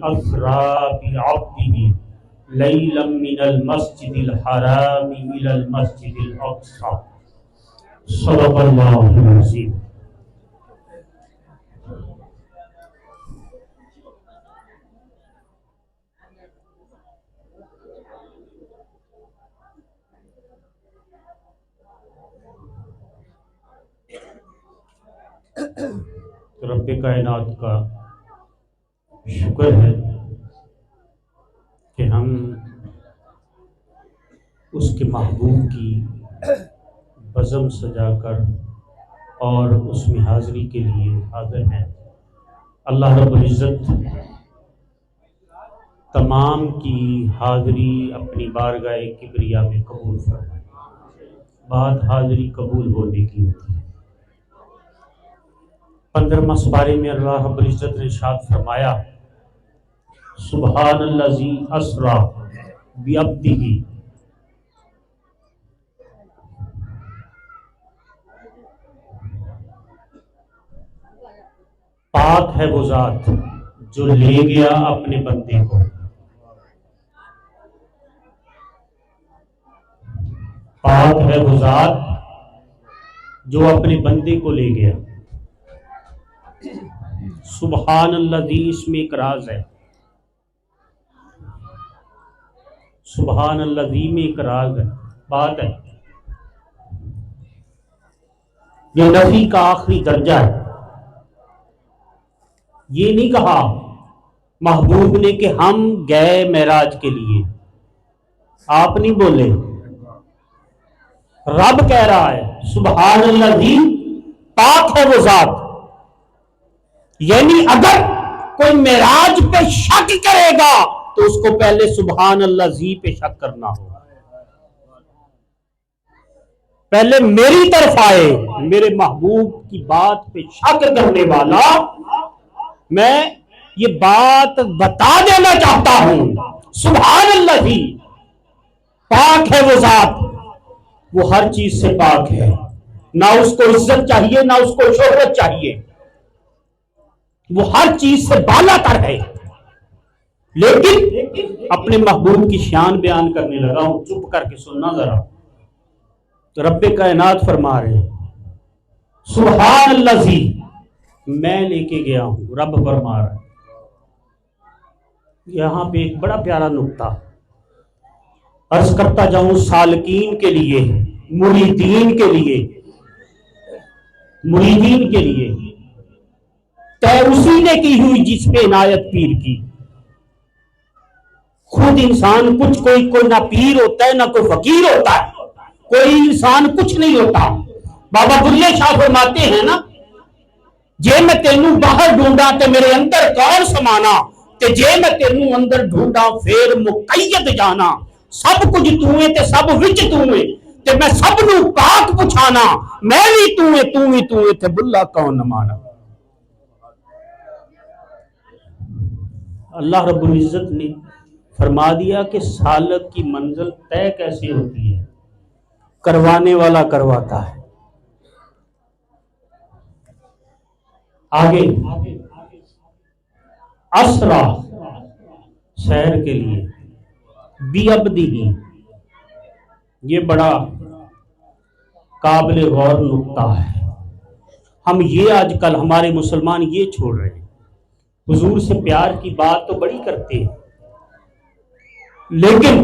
اسرا بعبده لیلا من المسجد الحرام الى المسجد الاقصى صدق اللہ العظیم۔ رب کائنات کا شکر ہے کہ ہم اس کے محبوب کی بزم سجا کر اور اس میں حاضری کے لیے حاضر ہیں۔ اللہ رب العزت تمام کی حاضری اپنی بارگاہ کبریا میں قبول فرمائے۔ بات حاضری قبول ہونے کی ہوتی ہے۔ 15واں سپارے میں اللہ رب العزت نے ارشاد فرمایا سبحان الذی اسری بعبدہ، پاک ہے وہ ذات جو لے گیا اپنے بندے کو۔ پاک ہے وہ ذات جو اپنے بندے کو لے گیا۔ سبحان الذی، اس میں ایک راز ہے۔ سبحان الذی میں ایک راز ہے، بات ہے۔ یہ نفی کا آخری درجہ ہے۔ یہ نہیں کہا محبوب نے کہ ہم گئے معراج کے لیے، آپ نہیں بولے، رب کہہ رہا ہے سبحان الذی، پاک ہے وہ ذات۔ یعنی اگر کوئی معراج پہ شک کرے گا تو اس کو پہلے سبحان الذی پہ شک کرنا ہوگا۔ پہلے میری طرف آئے، میرے محبوب کی بات پہ شک کرنے والا، میں یہ بات بتا دینا چاہتا ہوں سبحان الذی، پاک ہے وہ ذات، وہ ہر چیز سے پاک ہے۔ نہ اس کو عزت چاہیے، نہ اس کو شہرت چاہیے، وہ ہر چیز سے بالا تر ہے۔ لیکن اپنے محبوب کی شان بیان کرنے لگا ہوں، چپ کر کے سننا ذرا۔ تو رب کائنات فرما رہے ہیں سبحان الذی، میں لے کے گیا ہوں، رب فرما رہا ہے۔ یہاں پہ ایک بڑا پیارا نقطہ عرض کرتا جاؤں سالکین کے لیے، مریدین کے لیے، طے اسی نے کی ہوئی جس پہ عنایت پیر کی۔ خود انسان کچھ، کوئی نہ پیر ہوتا ہے نہ کوئی فقیر ہوتا ہے، کوئی انسان کچھ نہیں ہوتا۔ بابا بلے شاہ فرماتے ہیں نا، جے میں تینوں باہر ڈھونڈا تے میرے اندر کون سمانا، تے جے میں تینوں اندر ڈھونڈا پھر مقید جانا۔ سب کچھ تو ہے تے سب وچ تو ہے، تے میں سب نو پاک پچھانا، میں بھی تو ہے تے بلا کون نہ مانا۔ اللہ رب العزت نے فرما دیا کہ سالک کی منزل طے کیسے ہوتی ہے، کروانے والا کرواتا ہے۔ آگے اسرا، سیر کے لیے، بعبدہ، یہ بڑا قابل غور نقطہ ہے۔ ہم یہ آج کل ہمارے مسلمان یہ چھوڑ رہے ہیں، حضور سے پیار کی بات تو بڑی کرتے ہیں، لیکن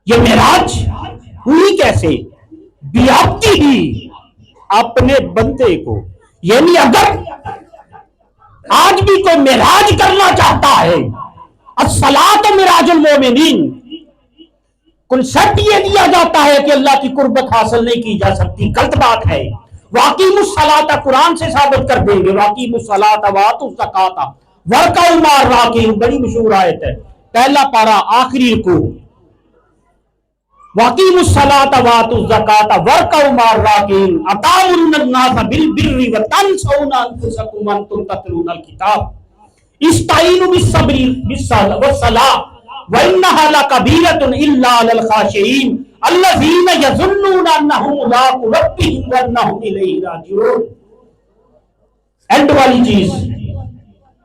یہ معراج ہوئی کیسے؟ بعبدہ، اپنے بندے کو۔ یعنی اگر آج بھی کوئی معراج کرنا چاہتا ہے، الصلاۃ معراج المومنین، کنسپٹ یہ دیا جاتا ہے کہ اللہ کی قربت حاصل نہیں کی جا سکتی، غلط بات ہے۔ واقیم الصلاۃ قرآن سے ثابت کر دیں گے، واقیم الصلاۃ وآتوا الزکاۃ وارکعوا مع الراکعین، بڑی مشہور آیت ہے، پہلا پارہ آخری رکوع، واقیم الصلاۃ وآتوا الزکاۃ وارکعوا مع الراکعین اتأمرون الناس بالبر وتنسون انفسکم وانتم تتلون الکتاب استعینوا بالصبر والصلاۃ وانھا لکبیرۃ الا علی الخاشعین الذین یظنون انہم ملاقو ربہم وانہم الیہ راجعون۔ اینڈ والی چیز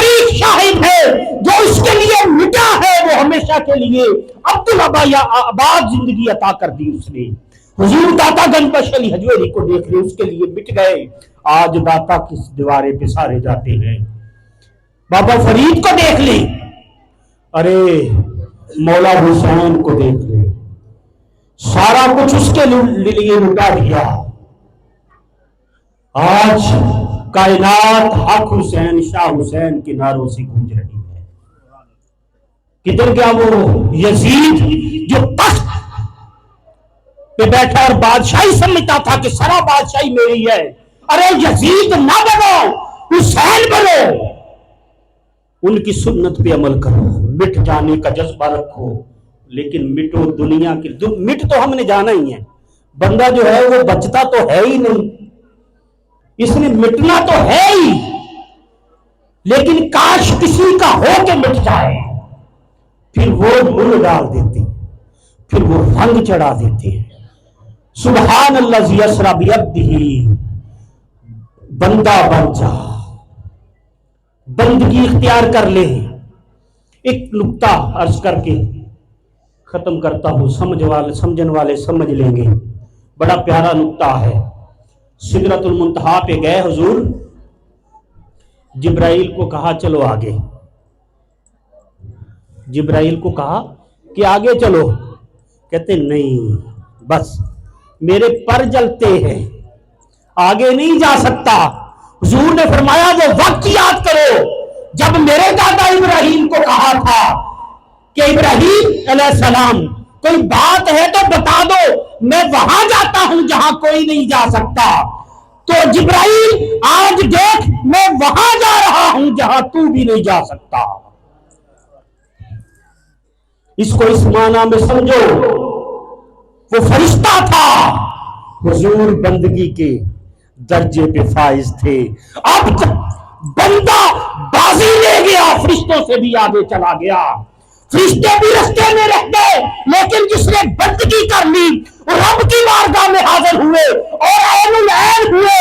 تاریخ شاہد ہے جو اس کے لیے مٹا ہے وہ ہمیشہ کے لیے عبدالبا یا آباد زندگی عطا کر دی اس نے. حضور داتا گنج علی حجویری کو دیکھ لے، اس کے لیے مٹ گئے، آج داتا کس دیوارے پہ سارے جاتے ہیں. بابا فرید کو دیکھ لے، ارے مولا حسین کو دیکھ لے، سارا کچھ اس کے لیے لٹا دیا. آج کائنات حق حسین شاہ حسین کے نعروں سے گونج رہی ہے. کدھر گیا وہ یزید جو تخت پہ بیٹھا اور بادشاہی سمجھتا تھا کہ سارا بادشاہی میری ہے؟ ارے یزید نہ بنو، حسین بنو. ان کی سنت پہ عمل کرو، مٹ جانے کا جذبہ رکھو، لیکن مٹو دنیا کی. مٹ تو ہم نے جانا ہی ہے، بندہ جو ہے وہ بچتا تو ہے ہی نہیں، اس نے مٹنا تو ہے ہی، لیکن کاش کسی کا ہو کے مٹ جائے. پھر وہ مل ڈال دیتے، پھر وہ رنگ چڑھا دیتے ہیں. سبحان اللہ اسرا بعبدہ، بندہ بن جا، بندگی اختیار کر لے. ایک نقطہ عرض کر کے ختم کرتا ہوں، سمجھن والے سمجھ لیں گے. بڑا پیارا نقطہ ہے. سدرۃ المنتہا پہ گئے حضور، جبرائیل کو کہا چلو آگے، جبرائیل کو کہا کہ آگے چلو، کہتے نہیں بس میرے پر جلتے ہیں، آگے نہیں جا سکتا. حضور نے فرمایا وہ وقت یاد کرو جب میرے دادا ابراہیم کو کہا تھا کہ ابراہیم علیہ السلام کوئی بات ہے تو بتا دو، میں وہاں جاتا ہوں جہاں کوئی نہیں جا سکتا. تو جبرائیل آج دیکھ میں وہاں جا رہا ہوں جہاں تو بھی نہیں جا سکتا. اس کو اس معنی میں سمجھو، وہ فرشتہ تھا، حضور بندگی کے درجے پہ فائز تھے. اب بندہ بازی لے گیا، فرشتوں سے بھی آگے چلا گیا. فرشتے بھی رستے میں رہ گئے، لیکن جس نے بندگی کر لی رب کی بارگاہ میں حاضر ہوئے اور عین العین ہوئے،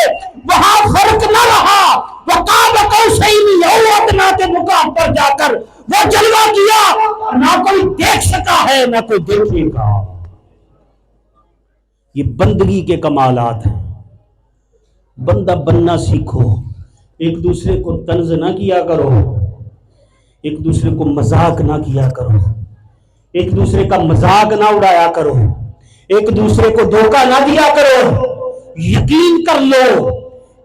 وہاں فرق نہ رہا. وقاب قوسین او ادنیٰ کے مقام پر جا کر وہ جلوہ کیا، نہ کوئی دیکھ سکا ہے نہ کوئی دیکھے گا. یہ بندگی کے کمالات ہیں. بندہ بننا سیکھو، ایک دوسرے کو طنز نہ کیا کرو، ایک دوسرے کو مذاق نہ کیا کرو، ایک دوسرے کا مذاق نہ اڑایا کرو، ایک دوسرے کو دھوکہ نہ دیا کرو. یقین کر لو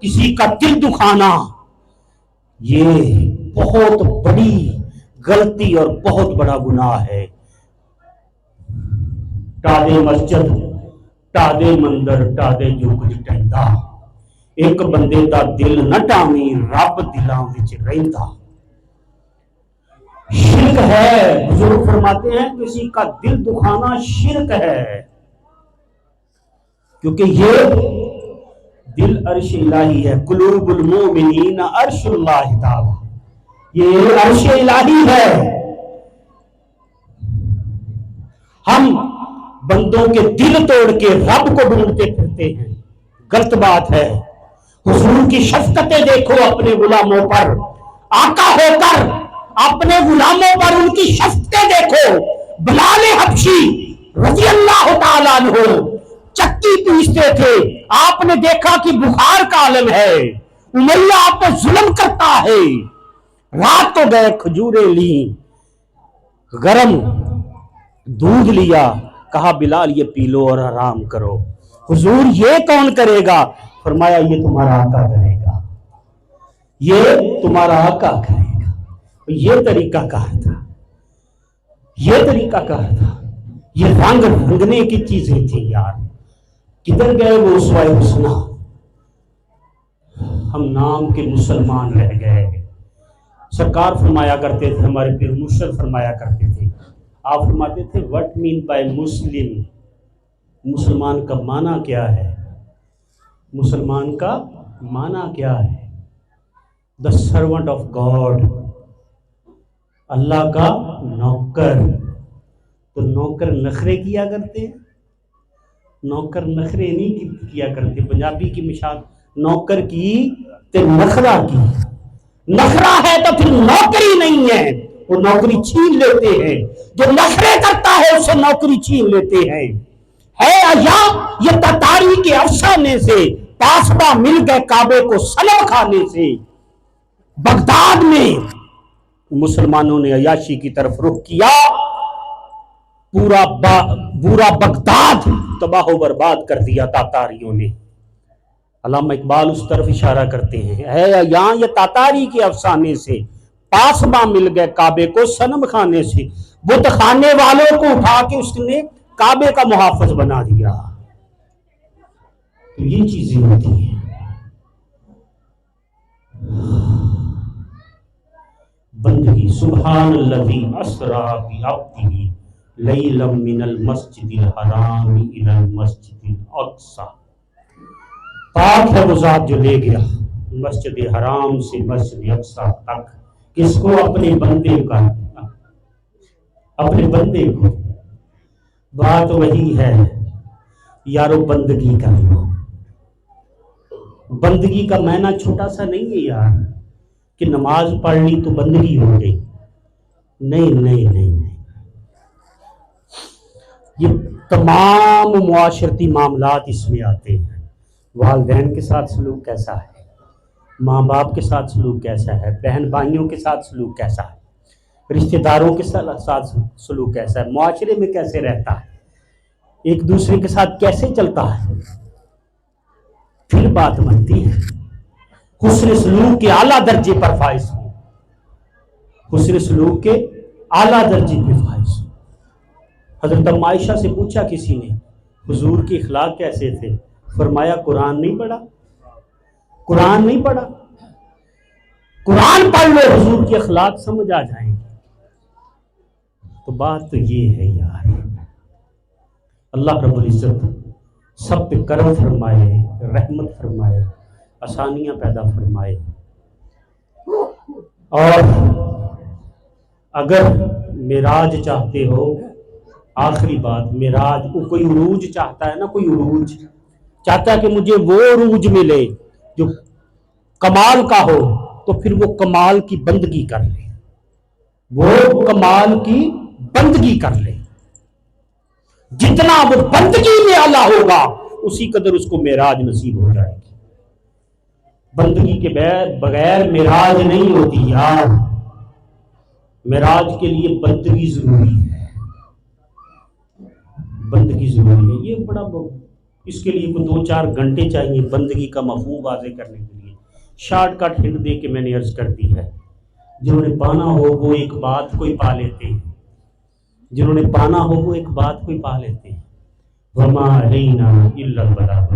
کسی کا دل دکھانا یہ بہت بڑی غلطی اور بہت بڑا گناہ ہے. ٹادے مسجد ٹادے مندر ٹادے جو کچھ ٹہندا، ایک بندے دا دل نہ ٹامی رب دلاں وچ رہندا. شرک ہے، بزرگ فرماتے ہیں کسی کا دل دکھانا شرک ہے، کیونکہ یہ دل عرش الہی ہے. قلوب المؤمنین عرش اللہ تعالی، یہ عرش الہی ہے. ہم بندوں کے دل توڑ کے رب کو ڈھونڈتے پھرتے ہیں، غلط بات ہے. حضور کی شفقتیں دیکھو اپنے غلاموں پر، آقا ہو کر اپنے غلاموں پر ان کی شفقتیں دیکھو. بلال حبشی رضی اللہ تعالیٰ عنہ چکی پیستے تھے، آپ نے دیکھا کہ بخار کا عالم ہے، امیہ آپ پر ظلم کرتا ہے. رات کو گئے، کھجوریں لیں، گرم دودھ لیا، کہا بلال یہ پی لو اور آرام کرو. حضور یہ کون کرے گا؟ فرمایا یہ تمہارا آقا کرے گا، یہ تمہارا آقا کرے گا. یہ طریقہ کہا تھا، یہ طریقہ کہا تھا. یہ رنگ رنگنے کی چیزیں تھیں یار. کدھر گئے وہ اسوہ حسنہ؟ ہم نام کے مسلمان رہ گئے. سرکار فرمایا کرتے تھے، ہمارے پیر مرشد فرمایا کرتے تھے، آپ فرماتے تھے what mean by مسلم؟ مسلمان کا معنی کیا ہے؟ مسلمان کا معنی کیا ہے؟ the servant of God، اللہ کا نوکر. تو نوکر نخرے کیا کرتے ہیں؟ نوکر نخرے نہیں کیا کرتے. پنجابی کی مثال نوکر کی تے نخرہ کی. نخرا ہے تو پھر نوکری نہیں ہے، وہ نوکری چھین لیتے ہیں، جو نخرے کرتا ہے اسے نوکری چھین لیتے ہیں۔ ہے یا یہ تتاری کے افسانے سے، پاسباں مل گئے کعبے کو صنم کھانے سے۔ بغداد میں مسلمانوں نے عیاشی کی طرف رخ کیا، پورا بغداد تباہ و برباد کر دیا تاتاریوں نے۔ علامہ اقبال اس طرف اشارہ کرتے ہیں، ہے یہاں یہ تاتاری کے افسانے سے، پاسباں مل گئے کعبے کو صنم کھانے سے۔ بت خانے والوں کو اٹھا کے اس نے کعبے کا محافظ بنا دیا۔ تو یہ چیزیں ہوتی ہیں۔ بندگی، سبحان الذی اسری بعبدہ لیلا من المسجد الحرام الی المسجد الاقصی۔ پاک ہے وہ ذات جو لے گیا مسجد حرام سے مسجد اقصی تک، کس کو؟ اپنے بندے کا، اپنے بندے کو۔ بات وہی ہے یارو، بندگی کر لو۔ بندگی کا معنی چھوٹا سا نہیں ہے یار کہ نماز پڑھ لی تو بندگی ہو گئی، نہیں نہیں نہیں نہیں۔ یہ تمام معاشرتی معاملات اس میں آتے ہیں۔ والدین کے ساتھ سلوک کیسا ہے، ماں باپ کے ساتھ سلوک کیسا ہے، بہن بھائیوں کے ساتھ سلوک کیسا ہے، رشتہ داروں کے ساتھ سلوک کیسا ہے، معاشرے میں کیسے رہتا ہے، ایک دوسرے کے ساتھ کیسے چلتا ہے، پھر بات بنتی ہے حسن سلوک کے اعلیٰ درجے پر فائز ہوں، حسن سلوک کے اعلیٰ درجے پر فائز ہوں۔ حضرت ام عائشہ سے پوچھا کسی نے حضور کے اخلاق کیسے تھے؟ فرمایا قرآن نہیں پڑھا، قرآن نہیں پڑھا، قرآن پڑھ لو حضور کے اخلاق سمجھ آ جائیں گے۔ تو بات تو یہ ہے یار، اللہ رب العزت سب پہ کرم فرمائے، رحمت فرمائے، آسانیاں پیدا فرمائے۔ اور اگر معراج چاہتے ہو، آخری بات، معراج، کوئی عروج چاہتا ہے نا، کوئی عروج چاہتا ہے کہ مجھے وہ عروج ملے جو کمال کا ہو، تو پھر وہ کمال کی بندگی کر لے، وہ کمال کی بندگی کر لے۔ جتنا وہ بندگی میں اعلیٰ ہوگا اسی قدر اس کو معراج نصیب ہو جائے گی۔ بندگی کے بغیر معراج نہیں ہوتی یار، معراج کے لیے بندگی ضروری ہے، بندگی ضروری ہے۔ یہ بڑا اس کے لیے کوئی 2-4 گھنٹے چاہیے بندگی کا مفہوم واضح کرنے کے لیے۔ شارٹ کٹ ہنٹ دے کے میں نے عرض کر دی ہے، جنہوں نے پانا ہو وہ ایک بات کوئی پا لیتے ہیں، جنہوں نے پانا ہو وہ ایک بات کوئی پا لیتے ہیں۔ وَمَا عَلَيْنَا إِلَّا الْبَلَاغُ